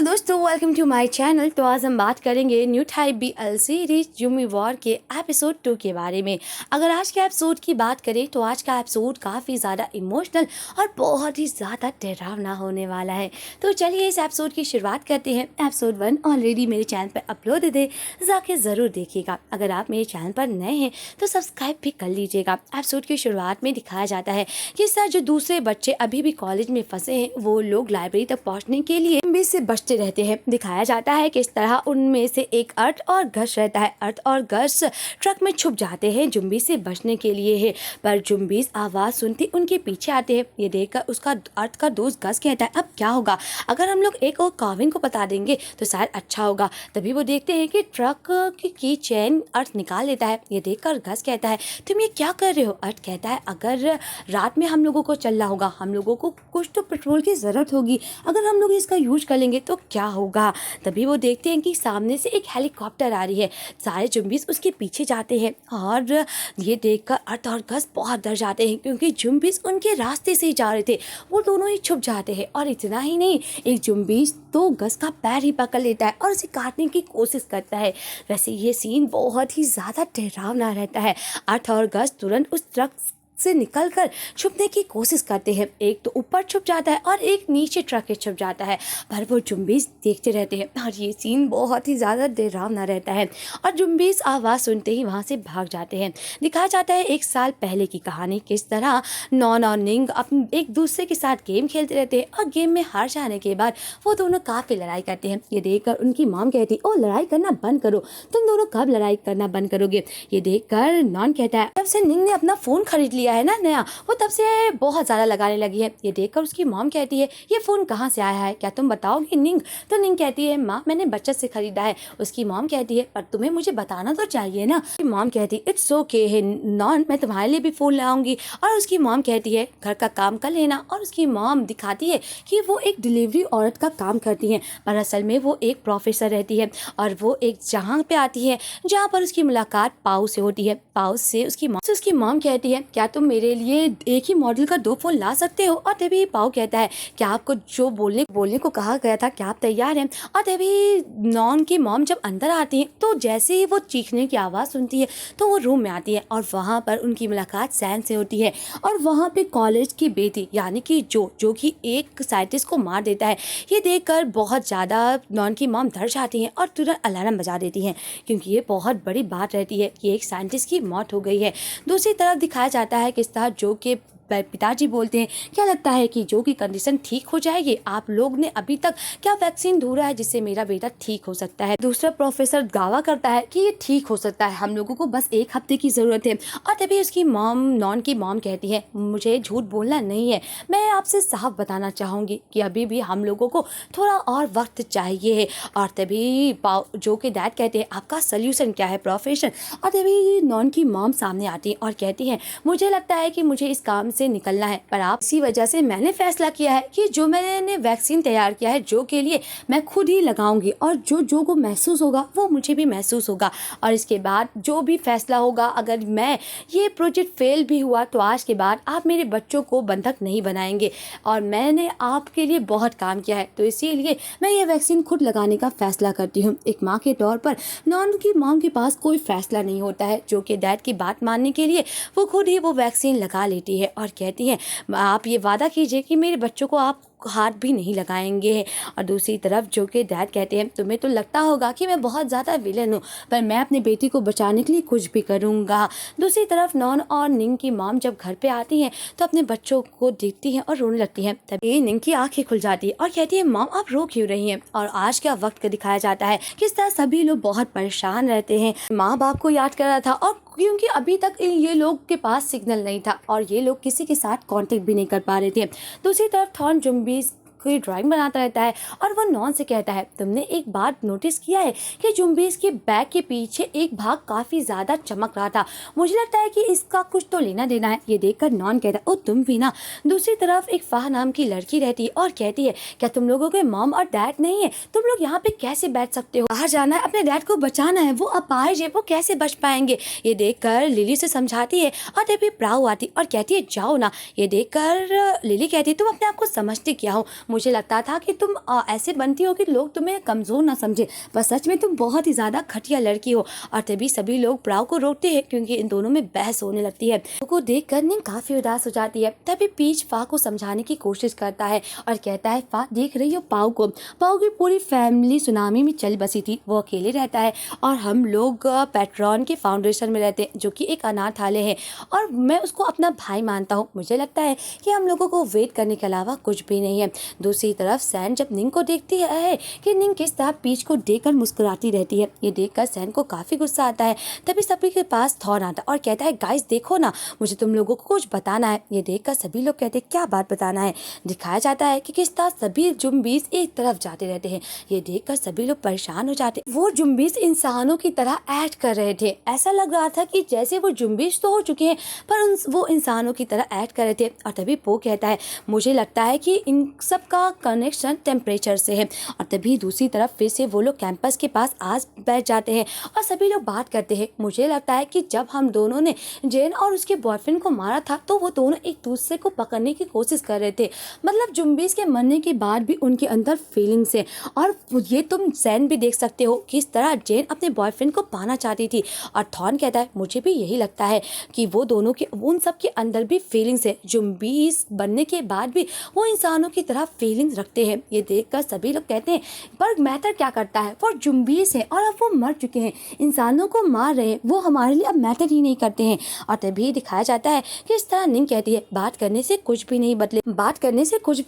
दोस्तों, welcome to my channel. तो आज हम बात करेंगे न्यू टाइप BL सीरीज जुम्मी वॉर के एपिसोड 2 के बारे में। अगर आज के एपिसोड की बात करें तो आज का एपिसोड काफ़ी ज़्यादा इमोशनल और बहुत ही ज़्यादा डरावना होने वाला है। तो चलिए इस एपिसोड की शुरुआत करते हैं। एपिसोड 1 ऑलरेडी मेरे चैनल पर अपलोड है, जाके ज़रूर देखिएगा। अगर आप मेरे चैनल पर नए हैं तो सब्सक्राइब भी कर लीजिएगा। एपिसोड की शुरुआत में दिखाया जाता है कि सर जो दूसरे बच्चे अभी भी कॉलेज में फंसे हैं वो लोग लाइब्रेरी तक पहुँचने के लिए से बचते रहते हैं। दिखाया जाता है कि इस तरह उनमें से एक अर्थ और घस रहता है। अर्थ और घस ट्रक में छुप जाते हैं जुम्बी से बचने के लिए है, पर जुम्बी आवाज़ सुनती उनके पीछे आते हैं। ये देखकर उसका अर्थ का दोस्त घस कहता है, अब क्या होगा अगर हम लोग एक और कॉविन को बता देंगे तो शायद अच्छा होगा। तभी वो देखते हैं कि ट्रक की चेन अर्थ निकाल लेता है। ये देखकर घस कहता है, तुम ये क्या कर रहे हो? अर्थ कहता है, अगर रात में हम लोगों को चलना होगा, हम लोगों को कुछ तो पेट्रोल की ज़रूरत होगी, अगर हम लोग इसका यूज कर लेंगे तो क्या होगा। तभी वो देखते हैं कि सामने से एक हेलीकॉप्टर आ रही है। सारे जुम्बीस उसके पीछे जाते हैं और ये देखकर अर्थ और घस बहुत डर जाते हैं क्योंकि जुम्बीस उनके रास्ते से ही जा रहे थे। वो दोनों ही छुप जाते हैं और इतना ही नहीं, एक जुम्बीस तो घस का पैर ही पकड़ लेता है और उसे काटने की कोशिश करता है। वैसे ये सीन बहुत ही ज़्यादा डरावना रहता है। अर्थ और घस तुरंत उस ट्रक से निकलकर छुपने की कोशिश करते हैं। एक तो ऊपर छुप जाता है और एक नीचे ट्रक के छुप जाता है, पर वो जुम्बीस देखते रहते हैं और ये सीन बहुत ही ज़्यादा डरावना रहता है। और जुम्बीस आवाज़ सुनते ही वहाँ से भाग जाते हैं। दिखाया जाता है 1 साल पहले की कहानी, किस तरह नॉन और निंग अपने एक दूसरे के साथ गेम खेलते रहते हैं और गेम में हार जाने के बाद वो दोनों काफ़ी लड़ाई करते हैं। ये देखकर उनकी मॉम कहती, ओ लड़ाई करना बंद करो, तुम दोनों कब लड़ाई करना बंद करोगे? ये देखकर नॉन कहता है, तब से निंग ने अपना फ़ोन खरीद लिया है ना नया, वो तब से बहुत ज़्यादा लगाने लगी है। ये देखकर उसकी मॉम कहती है, ये फ़ोन कहाँ से आया है, क्या तुम बताओगी निंग? तो निंग कहती है, माँ मैंने बचत से खरीदा है। उसकी मॉम कहती है, पर तुम्हें मुझे बताना तो चाहिए ना। मॉम कहती है, इट्स ओके है नॉन, मैं तुम्हारे लिए भी फ़ोन लाऊंगी। और उसकी मॉम कहती है, घर का काम कर लेना। और उसकी मॉम दिखाती है कि वो एक डिलीवरी औरत का काम करती है, पर असल में वो एक प्रोफेसर रहती है और वो एक जहाँ पे आती है जहाँ पर उसकी मुलाकात पाउ से होती है। पाउ से उसकी मॉम कहती है, क्या तुम मेरे लिए एक ही मॉडल का 2 फ़ोन ला सकते हो? और तभी पाउ कहता है, क्या आपको जो बोलने को कहा गया था, क्या आप तैयार हैं? और तभी नॉन की मॉम जब अंदर आती है तो जैसे ही वो चीखने की आवाज़ सुनती है तो वो रूम में आती है और वहाँ पर उनकी मुलाकात सैन से होती है। और वहाँ पे कॉलेज की बेटी यानी कि जो कि एक साइंटिस्ट को मार देता है। ये देखकर बहुत ज़्यादा नॉन की मॉम डर जाती है और तुरंत अलार्म बजा देती हैं क्योंकि ये बहुत बड़ी बात रहती है कि एक साइंटिस्ट की मौत हो गई है। दूसरी तरफ दिखाया जाता है किस तरह जो के पिताजी बोलते हैं, क्या लगता है कि जो की कंडीशन ठीक हो जाएगी? आप लोग ने अभी तक क्या वैक्सीन ढूंढा है जिससे मेरा बेटा ठीक हो सकता है? दूसरा प्रोफेसर दावा करता है कि ये ठीक हो सकता है, हम लोगों को बस 1 हफ्ते की ज़रूरत है। और तभी उसकी मॉम नॉन की मॉम कहती है, मुझे झूठ बोलना नहीं है, मैं आपसे साफ बताना चाहूँगी कि अभी भी हम लोगों को थोड़ा और वक्त चाहिए है। और तभी जो के डैड कहते हैं, आपका सोल्यूशन क्या है प्रोफेसर? और तभी नॉन की मॉम सामने आती है और कहती है, मुझे लगता है कि मुझे इस काम से निकलना है, पर आप इसी वजह से मैंने फैसला किया है कि जो मैंने वैक्सीन तैयार किया है जो के लिए मैं खुद ही लगाऊंगी और जो को महसूस होगा वो मुझे भी महसूस होगा। और इसके बाद जो भी फैसला होगा, अगर मैं ये प्रोजेक्ट फेल भी हुआ तो आज के बाद आप मेरे बच्चों को बंधक नहीं बनाएंगे और मैंने आपके लिए बहुत काम किया है, तो इसीलिए मैं ये वैक्सीन खुद लगाने का फैसला करती हूँ। एक माँ के तौर पर नॉन की मॉम के पास कोई फैसला नहीं होता है, जो कि डैड की बात मानने के लिए वो खुद ही वो वैक्सीन लगा लेती है और कहती है, आप ये वादा कीजिए कि मेरे बच्चों को आप हाथ भी नहीं लगाएंगे। और दूसरी तरफ जो कि डैड कहते हैं, तुम्हें तो लगता होगा कि मैं बहुत ज़्यादा विलन हूँ, पर मैं अपनी बेटी को बचाने के लिए कुछ भी करूँगा। दूसरी तरफ नॉन और निंग की मॉम जब घर पे आती हैं तो अपने बच्चों को देखती हैं और रोने लगती हैं। तभी निंग की आंखें खुल जाती है और कहती है, मॉम आप रो क्यों रही हैं? और आज का वक्त का दिखाया जाता है किस तरह सभी लोग बहुत परेशान रहते हैं। माँ बाप को याद कर रहा था और क्योंकि अभी तक ये लोग के पास सिग्नल नहीं था और ये लोग किसी के साथ कांटेक्ट भी नहीं कर पा रहे थे। दूसरी तरफ थॉर्न जुम्बीस कोई ड्राइंग बनाता रहता है और वो नॉन से कहता है, तुमने एक बात नोटिस किया है कि जुम्बीस के बैग के पीछे एक भाग काफ़ी ज़्यादा चमक रहा था, मुझे लगता है कि इसका कुछ तो लेना देना है। ये देखकर नॉन कहता है, ओ तुम भी ना। दूसरी तरफ एक फाह नाम की लड़की रहती है और कहती है, क्या तुम लोगों के मॉम और डैड नहीं है? तुम लोग यहाँ पे कैसे बैठ सकते हो? बाहर जाना है, अपने डैड को बचाना है, वो अपाहिज है, वो कैसे बच पाएंगे? ये देखकर लिली से समझाती है और तभी प्राउ आती और कहती है, जाओ ना। ये देखकर लिली कहती है, तुम अपने आप को समझते क्या हो? मुझे लगता था कि तुम ऐसे बनती हो कि लोग तुम्हें कमज़ोर ना समझे, पर सच में तुम बहुत ही ज़्यादा घटिया लड़की हो। और तभी सभी लोग प्राव को रोकते हैं क्योंकि इन दोनों में बहस होने लगती है। को देखकर निंग काफ़ी उदास हो जाती है। तभी पीच फा को समझाने की कोशिश करता है और कहता है, फा देख रही हो पाओ को, पाओ की पूरी फैमिली सुनामी में चल बसी थी, वो अकेले रहता है और हम लोग पैट्रॉन के फाउंडेशन में रहते हैं जो कि एक अनाथालय है और मैं उसको अपना भाई मानता हूँ। मुझे लगता है कि हम लोगों को वेट करने के अलावा कुछ भी नहीं है। दूसरी तरफ सैन जब निंग को देखती है कि निंग किस तरह पीच को देखकर मुस्कुराती रहती है, ये देखकर सैन को काफ़ी गुस्सा आता है। तभी सभी के पास थॉर आता है और कहता है, गाइस देखो ना, मुझे तुम लोगों को कुछ बताना है। ये देखकर सभी लोग कहते हैं, क्या बात बताना है। दिखाया जाता है कि किस तरह सभी जुम्बीस एक तरफ जाते रहते हैं। ये देखकर सभी लोग परेशान हो जाते हैं। वो जुम्बीस इंसानों की तरह एक्ट कर रहे थे, ऐसा लग रहा था कि जैसे वो जुम्बीस तो हो चुके हैं पर वो इंसानों की तरह एक्ट कर रहे थे। और तभी पो कहता है, मुझे लगता है कि इन सब का कनेक्शन टेम्परेचर से है। और तभी दूसरी तरफ फिर से वो लोग कैंपस के पास आज बैठ जाते हैं और सभी लोग बात करते हैं। मुझे लगता है कि जब हम दोनों ने जेन और उसके बॉयफ्रेंड को मारा था तो वो दोनों एक दूसरे को पकड़ने की कोशिश कर रहे थे, मतलब जुम्बीस के मरने के बाद भी उनके अंदर फीलिंग्स है। और ये तुम सैन भी देख सकते हो किस तरह जेन अपने बॉयफ्रेंड को पाना चाहती थी। और थॉर्न कहता है, मुझे भी यही लगता है कि वो दोनों के उन सब के अंदर भी फीलिंग्स है, जुम्बीस बनने के बाद भी वो इंसानों की तरह फीलिंग्स रखते हैं। ये देखकर सभी लोग कहते हैं, पर मैटर क्या करता है, वो जुम्बीस है और अब वो मर चुके हैं, इंसानों को मार रहे हैं, वो हमारे लिए अब मैटर ही नहीं करते हैं। और तभी दिखाया जाता है कि इस तरह निंग कहती है, बात करने से कुछ भी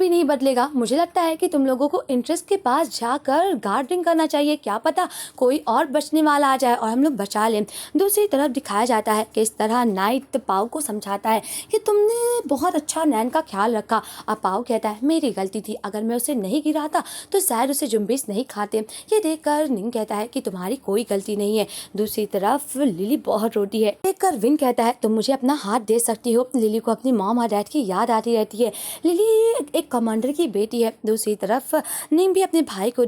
नहीं बदलेगा। मुझे लगता है कि तुम लोगों को इंटरेस्ट के पास जाकर गार्डनिंग करना चाहिए, क्या पता कोई और बचने वाला आ जाए और हम लोग बचा लें। दूसरी तरफ दिखाया जाता है कि इस तरह नाइट पाओ को समझाता है कि तुमने बहुत अच्छा नैन का ख्याल रखा। अब पाओ कहता है, मेरी गलती थी, अगर मैं उसे नहीं गिराता तो शायद उसे जुम्बीस नहीं खाते। ये देखकर निंग कहता है कि तुम्हारी कोई गलती नहीं है। दूसरी तरफ लिली बहुत रोती है। देखकर विन कहता है, तुम मुझे अपना हाथ दे सकती हो। लिली को अपनी मॉम और डैड की याद आती रहती है। लिली एक कमांडर की बेटी है। दूसरी तरफ निंग भी अपने भाई को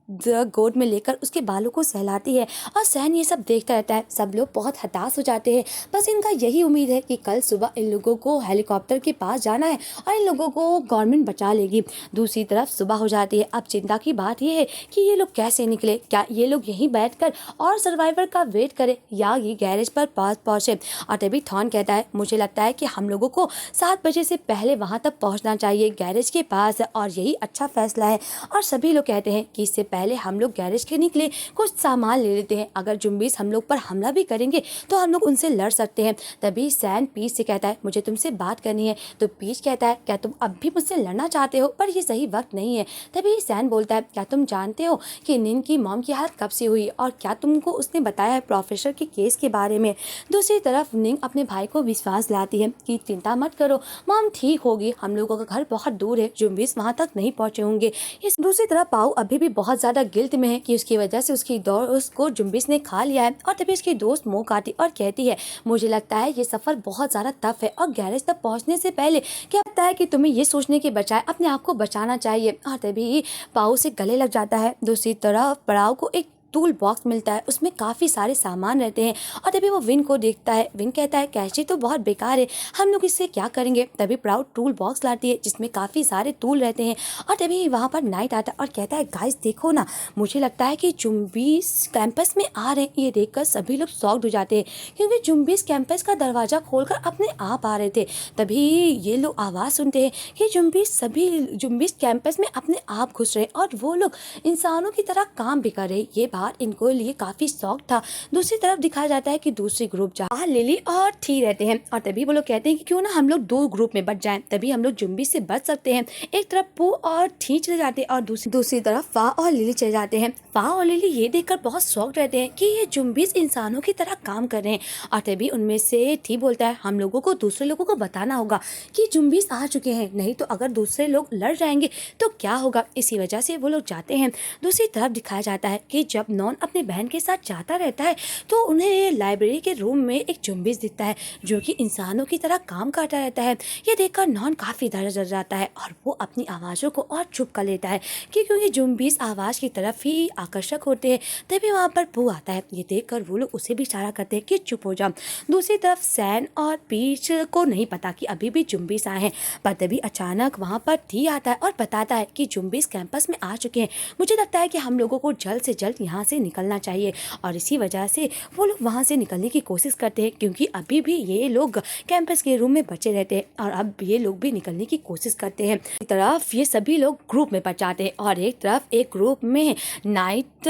गोद में लेकर उसके बालों को सहलाती है और सैन ये सब देखता रहता है। सब लोग बहुत हताश हो जाते हैं, बस इनका यही उम्मीद है कि कल सुबह इन लोगों को हेलीकॉप्टर के पास जाना है और इन लोगों को गवर्नमेंट बचा लेगी। दूसरी तरफ सुबह हो जाती है। अब चिंता की बात यह है कि ये लोग कैसे निकले, क्या ये लोग यहीं बैठकर और सर्वाइवर का वेट करें या ये गैरेज पर पहुंचे। और तभी थॉर्न कहता है, मुझे लगता है कि हम लोगों को 7 बजे से पहले वहां तक पहुंचना चाहिए गैरेज के पास और यही अच्छा फैसला है। और सभी लोग कहते हैं कि इससे पहले हम लोग गैरेज के निकले कुछ सामान ले लेते हैं, अगर जुम्बीस हम लोग पर हमला भी करेंगे तो हम लोग उनसे लड़ सकते हैं। तभी सैन पीच से कहता है, मुझे तुमसे बात करनी है। तो पीच कहता है, क्या तुम अब भी मुझसे लड़ना चाहते हो, पर ये सही वक्त नहीं है। तभी सैन बोलता है, क्या तुम जानते हो कि निन की मॉम की हालत कब से हुई और क्या तुमको उसने बताया है प्रोफेसर के केस के बारे में। दूसरी तरफ निंग अपने भाई को विश्वास दिलाती है कि चिंता मत करो, मॉम ठीक होगी, हम लोगों का घर बहुत दूर है, जुम्बीस वहां तक नहीं पहुंचे होंगे। इस दूसरी तरफ पाओ अभी भी बहुत ज्यादा गिल्ट में है कि उसकी वजह से उसकी दोस्त को जुम्बीस ने खा लिया है। और तभी उसकी दोस्त मुंह काटी और कहती है, मुझे लगता है ये सफर बहुत ज्यादा टफ है और गैरेज तक पहुंचने से पहले क्या लगता है कि तुम्हें ये सोचने के बजाय अपने आप को बचाना चाहिए। और तभी पाओ से गले लग जाता है। दूसरी तरफ पड़ाव को एक टूल बॉक्स मिलता है, उसमें काफ़ी सारे सामान रहते हैं। और तभी वो विन को देखता है। विन कहता है, कैची तो बहुत बेकार है, हम लोग इससे क्या करेंगे। तभी प्राउड टूल बॉक्स लाती है जिसमें काफ़ी सारे टूल रहते हैं। और तभी वहाँ पर नाइट आता है और कहता है, गाइस देखो ना, मुझे लगता है कि जुम्बीस कैंपस में आ रहे हैं। ये देखकर सभी लोग शॉक्ड हो जाते हैं क्योंकि जुम्बीस कैंपस का दरवाज़ा खोलकर अपने आप आ रहे थे। तभी ये लोग आवाज़ सुनते हैं कि सभी जुम्बीस कैंपस में अपने आप घुस रहे हैं और वो लोग इंसानों की तरह काम भी कर रहे हैं। ये बात इनको लिए काफी शौक था। दूसरी तरफ दिखाया जाता है कि दूसरी ग्रुप जहाँ लिली और थी रहते हैं और तभी वो लोग कहते हैं कि क्यों ना हम लोग 2 ग्रुप में बच जाएं, तभी हम लोग जुम्बीस से बच सकते हैं। एक तरफ पू और थी चले जाते हैं और दूसरी तरफ फा और लिली चले जाते हैं। फा और लिली ये देखकर बहुत शौक रहते हैं कि ये जुम्बीस इंसानों की तरह काम कर रहे हैं। और तभी उनमें से थी बोलता है, हम लोगों को दूसरे लोगों को बताना होगा कि जुम्बीस आ चुके हैं, नहीं तो अगर दूसरे लोग लड़ जाएंगे तो क्या होगा। इसी वजह से वो लोग जाते हैं। दूसरी तरफ दिखाया जाता है कि जब जब नॉन अपने बहन के साथ जाता रहता है तो उन्हें लाइब्रेरी के रूम में एक जुम्बिस दिखता है जो कि इंसानों की तरह काम करता रहता है। ये देखकर नॉन काफ़ी डर जाता है और वो अपनी आवाज़ों को और चुप कर लेता है क्योंकि जुम्बिस आवाज़ की तरफ ही आकर्षक होते हैं। तभी वहाँ पर पू आता है। ये देखकर वो लोग उसे भी इशारा करते हैं कि चुप हो जाओ। दूसरी तरफ सैन और पीच को नहीं पता कि अभी भी जुम्बिस आए हैं, पर तभी अचानक वहाँ पर टी आता है और बताता है कि जुम्बिस कैंपस में आ चुके हैं। मुझे लगता है कि हम लोगों को जल्द से जल्द यहाँ से निकलना चाहिए। और इसी वजह से वो लोग वहाँ से निकलने की कोशिश करते हैं क्योंकि अभी भी ये लोग कैंपस के रूम में बचे रहते हैं और अब ये लोग भी निकलने की कोशिश करते हैं। एक तरफ ये सभी लोग ग्रुप में बच जाते हैं और एक तरफ एक ग्रुप में नाइट,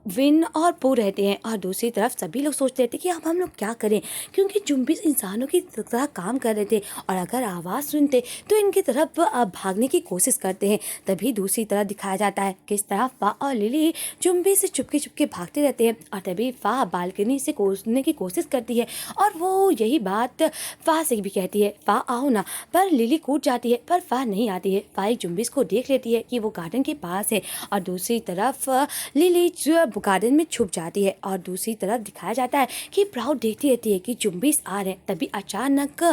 विन और पू रहते हैं और दूसरी तरफ सभी लोग सोचते रहते हैं कि अब हम लोग क्या करें क्योंकि जुम्बिस इंसानों की तरह काम कर रहे थे और अगर आवाज़ सुनते तो इनकी तरफ भागने की कोशिश करते हैं। तभी दूसरी तरफ दिखाया जाता है किस तरह फा और लिली जुम्बिस से चुपके चुपके भागते रहते हैं और तभी फा बालकनी से कूदने की कोशिश करती है और वो यही बात फा से भी कहती है, फा आओ ना, पर लिली कूद जाती है पर फा नहीं आती है। फा एक जुम्बिस को देख लेती है कि वो गार्डन के पास है और दूसरी तरफ लिली जो गार्डन में छुप जाती है और दूसरी तरफ दिखाया जाता है कि प्राउड देखती रहती है कि जुम्बिस आ रहे हैं। तभी अचानक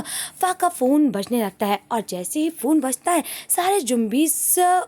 फा का फ़ोन बजने लगता है और जैसे ही फ़ोन बजता है सारे जुम्बिस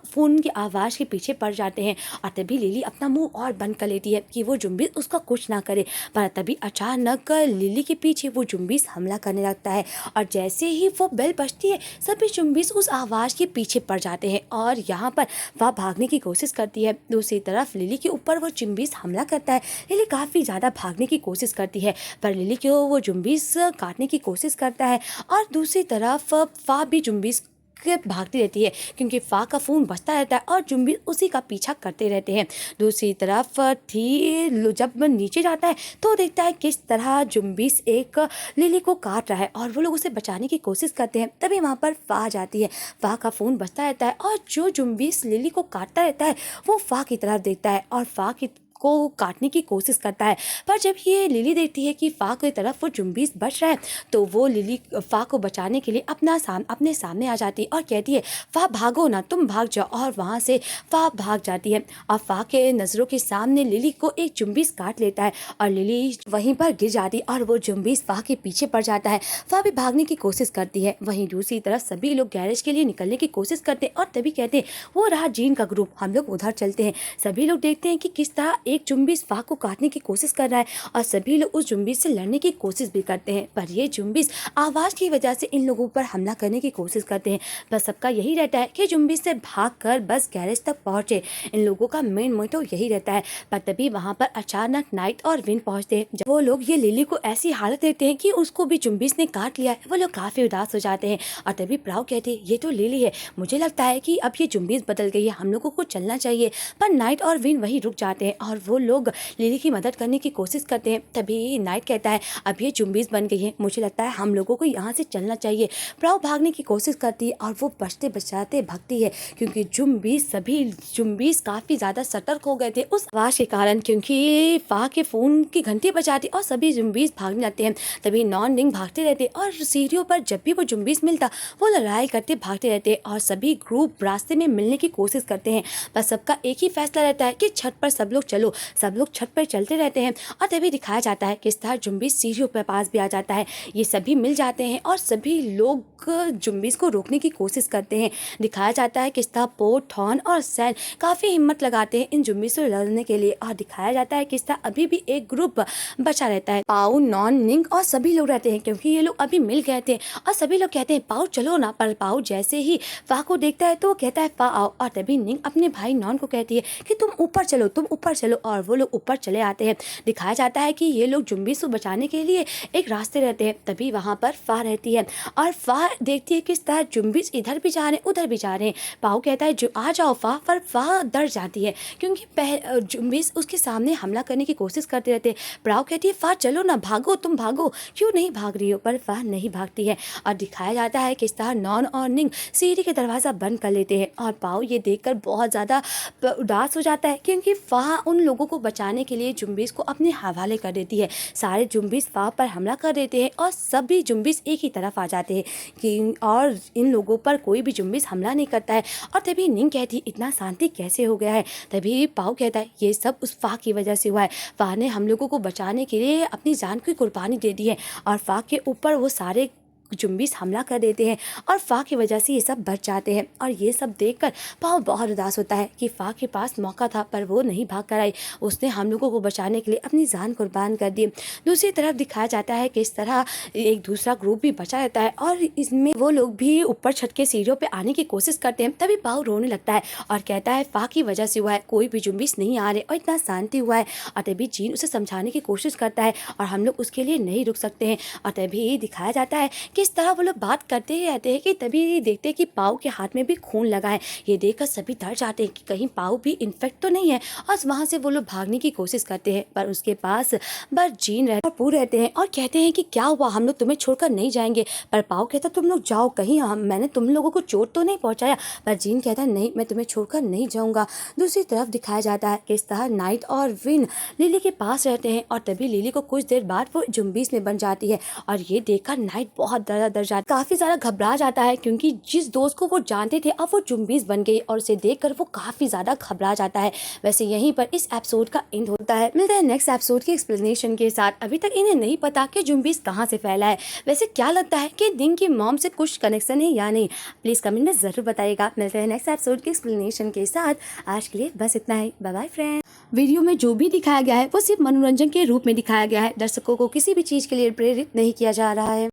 फ़ोन की आवाज़ के पीछे पड़ जाते हैं और तभी लिली अपना मुंह और बंद कर लेती है कि वो जुम्बिस उसका कुछ ना करे। पर तभी अचानक लिली के पीछे वो जुम्बिस हमला करने लगता है और जैसे ही वो बेल बजती है सभी जुम्बिस उस आवाज़ के पीछे पड़ जाते हैं और यहाँ पर वह भागने की कोशिश करती है। दूसरी तरफ लिली के ऊपर वो जुम्बिस हमला करता है। लिली काफ़ी ज़्यादा भागने की कोशिश करती है पर लिली को वो जुम्बिस काटने की कोशिश करता है और दूसरी तरफ फा भी जुम्बिस के भागती रहती है क्योंकि फा का फ़ोन बजता रहता है और जुम्बिस उसी का पीछा करते रहते हैं। दूसरी तरफ थी जब नीचे जाता है तो देखता है किस तरह जुम्बिस एक लिली को काट रहा है और वो लोग उसे बचाने की कोशिश करते हैं। तभी वहाँ पर फा आ जाती है। फा का फ़ोन बजता रहता है और जो जुम्बिस लिली को काटता रहता है वो फा की तरफ देखता है और फा की को काटने की कोशिश करता है। पर जब ये लिली देखती है कि फा की तरफ वो जुम्बिस बच रहा है तो वो लिली फा को बचाने के लिए अपने सामने आ जाती है और कहती है, फा भागो ना, तुम भाग जाओ। और वहाँ से फा भाग जाती है और फा के नज़रों के सामने लिली को एक जुम्बिस काट लेता है और लिली वहीं पर गिर जाती है और वो जुम्बिस फा के पीछे पड़ जाता है। फा भी भागने की कोशिश करती है। वहीं दूसरी तरफ सभी लोग गैरेज के लिए निकलने की कोशिश करते हैं और तभी कहते हैं, वो रहा जीन का ग्रुप, हम लोग उधर चलते हैं। सभी लोग देखते हैं कि किस तरह एक जुम्बिस फा को काटने की कोशिश कर रहा है और सभी लोग उस जुम्बिस से लड़ने की कोशिश भी करते हैं पर ये जुम्बिस आवाज़ की वजह से इन लोगों पर हमला करने की कोशिश करते हैं। बस सबका यही रहता है कि जुम्बिस से भागकर बस गैरेज तक पहुंचे। इन लोगों का मेन मोटिव यही रहता है। पर तभी वहां पर अचानक नाइट और विन पहुंचते हैं। जब वो लोग ये लिली को ऐसी हालत देखते हैं कि उसको भी जुम्बिस ने काट लिया है, वो लोग काफ़ी उदास हो जाते हैं और तभी प्राउ कहते हैं, ये तो लिली है, मुझे लगता है कि अब ये जुम्बिस बदल गई है, हम लोगों को चलना चाहिए। पर नाइट और विन वहीं रुक जाते हैं और वो लोग लिली की मदद करने की कोशिश करते हैं। तभी नाइट कहता है, अब ये जुम्बिस बन गई है, मुझे लगता है हम लोगों को यहाँ से चलना चाहिए। प्राउ भागने की कोशिश करती है और वो बचते बचाते भागती है क्योंकि सभी जुम्बिस काफ़ी ज़्यादा सतर्क हो गए थे उस आवाज़ के कारण, क्योंकि फा के फ़ोन की घंटी बजाती और सभी जुम्बिस भागने लगते हैं। तभी नॉन रिंग भागते रहते और सीढ़ियों पर जब भी वो जुम्बिस मिलता वो लड़ाई करते भागते रहते और सभी ग्रुप रास्ते में मिलने की कोशिश करते हैं। बस सबका एक ही फैसला रहता है कि छत पर सब लोग चलो। सब लोग छत पर चलते रहते हैं और तभी दिखाया जाता है किस तरह जुम्बिस सीढ़ियों पर पास भी आ जाता है। ये सभी मिल जाते हैं और सभी लोग जुम्बिस को रोकने की कोशिश करते हैं। दिखाया जाता है किस तरह पो, थॉन और सैन काफ़ी हिम्मत लगाते हैं इन जुम्बिस से लड़ने के लिए और दिखाया जाता है किस तरह अभी भी एक ग्रुप बचा रहता है। पाउ, नॉन, निंग और सभी लोग रहते हैं क्योंकि ये लोग अभी मिल गए थे और सभी लोग कहते हैं, पाउ चलो ना। पर पाउ जैसे ही फा को देखता है तो वो कहता है, फा आओ। और तभी निंग अपने भाई नॉन को कहती है कि तुम ऊपर चलो, तुम ऊपर चलो। और वो लोग ऊपर चले आते हैं। दिखाया जाता है कि ये लोग जुम्बिस को बचाने के लिए एक रास्ते रहते हैं। तभी वहाँ पर फा रहती है और फा देखती है किस तरह जुम्बिस इधर भी जा रहे हैं उधर भी जा रहे हैं। पाउ कहता है, जो आ जाओ फा, पर फा डर जाती है क्योंकि जुम्बिस उसके सामने हमला करने की कोशिश करते रहते हैं। प्राउ कहती है, फा चलो ना, भागो, तुम भागो, क्यों नहीं भाग रही हो। पर फा नहीं भागती है और दिखाया जाता है किस तरह नॉन और निंग सीढ़ी के दरवाज़ा बंद कर लेते हैं और पाउ ये देखकर बहुत ज़्यादा उदास हो जाता है क्योंकि फा उन लोगों को बचाने के लिए जुम्बिस को अपने हवाले कर देती है। सारे जुम्बिस फाह पर हमला कर देते हैं और सभी जुम्बिस एक ही तरफ आ जाते हैं कि और इन लोगों पर कोई भी जुम्बिस हमला नहीं करता है। और तभी निंग कहती इतना शांति कैसे हो गया है। तभी पाओ कहता है ये सब उस फाह की वजह से हुआ है। फाह ने हम लोगों को बचाने के लिए अपनी जान की कुर्बानी दे दी है और फाह के ऊपर वो सारे जुम्बिस हमला कर देते हैं और फाह की वजह से ये सब बच जाते हैं। और ये सब देखकर पाओ बहुत उदास होता है कि फाह के पास मौका था पर वो नहीं भाग कर आई। उसने हम लोगों को बचाने के लिए अपनी जान कुर्बान कर दी। दूसरी तरफ दिखाया जाता है कि इस तरह एक दूसरा ग्रुप भी बचा रहता है और इसमें वो लोग भी ऊपर छत के सीढ़ियों पे आने की कोशिश करते हैं। तभी पाओ रोने लगता है और कहता है फाह की वजह से हुआ है, कोई भी जुम्बिस नहीं आ रहे और इतना शांति हुआ है। और तभी जीन उसे समझाने की कोशिश करता है और हम लोग उसके लिए नहीं रुक सकते हैं। और तभी दिखाया जाता है किस तरह वो लोग बात करते ही रहते हैं कि तभी देखते हैं कि पाओ के हाथ में भी खून लगा है। ये देखकर सभी डर जाते हैं कि कहीं पाओ भी इन्फेक्ट तो नहीं है और वहाँ से वो लोग भागने की कोशिश करते हैं पर उसके पास बस जीन रहते और पू रहते हैं और कहते हैं कि क्या हुआ, हम लोग तुम्हें छोड़कर नहीं जाएंगे। पर पाओ कहता तुम लोग जाओ कहीं, मैंने तुम लोगों को चोट तो नहीं पहुँचाया। पर जीन कहता है नहीं, मैं तुम्हें छोड़कर नहीं जाऊँगा। दूसरी तरफ दिखाया जाता है कि इस तरह नाइट और विन लिली के पास रहते हैं और तभी लिली को कुछ देर बाद वो जुम्बिस में बन जाती है। और ये देखकर नाइट बहुत डर जाता, काफी ज्यादा घबरा जाता है क्योंकि जिस दोस्त को वो जानते थे अब वो जुम्बिस बन गई और उसे देखकर वो काफी ज्यादा घबरा जाता है। वैसे यहीं पर इस एपिसोड का एंड होता है। मिलते हैं नेक्स्ट एपिसोड के एक्सप्लेनेशन के साथ। अभी तक इन्हें नहीं पता कि जुम्बिस कहाँ से फैला है। वैसे क्या लगता है कि निंग की मॉम से कुछ कनेक्शन है या नहीं, प्लीज कमेंट में जरूर बताइएगा। मिलते हैं नेक्स्ट एपिसोड के एक्सप्लेनेशन के साथ। आज के लिए बस इतना ही, बाय बाय फ्रेंड। वीडियो में जो भी दिखाया गया है वो सिर्फ मनोरंजन के रूप में दिखाया गया है। दर्शकों को किसी भी चीज के लिए प्रेरित नहीं किया जा रहा है।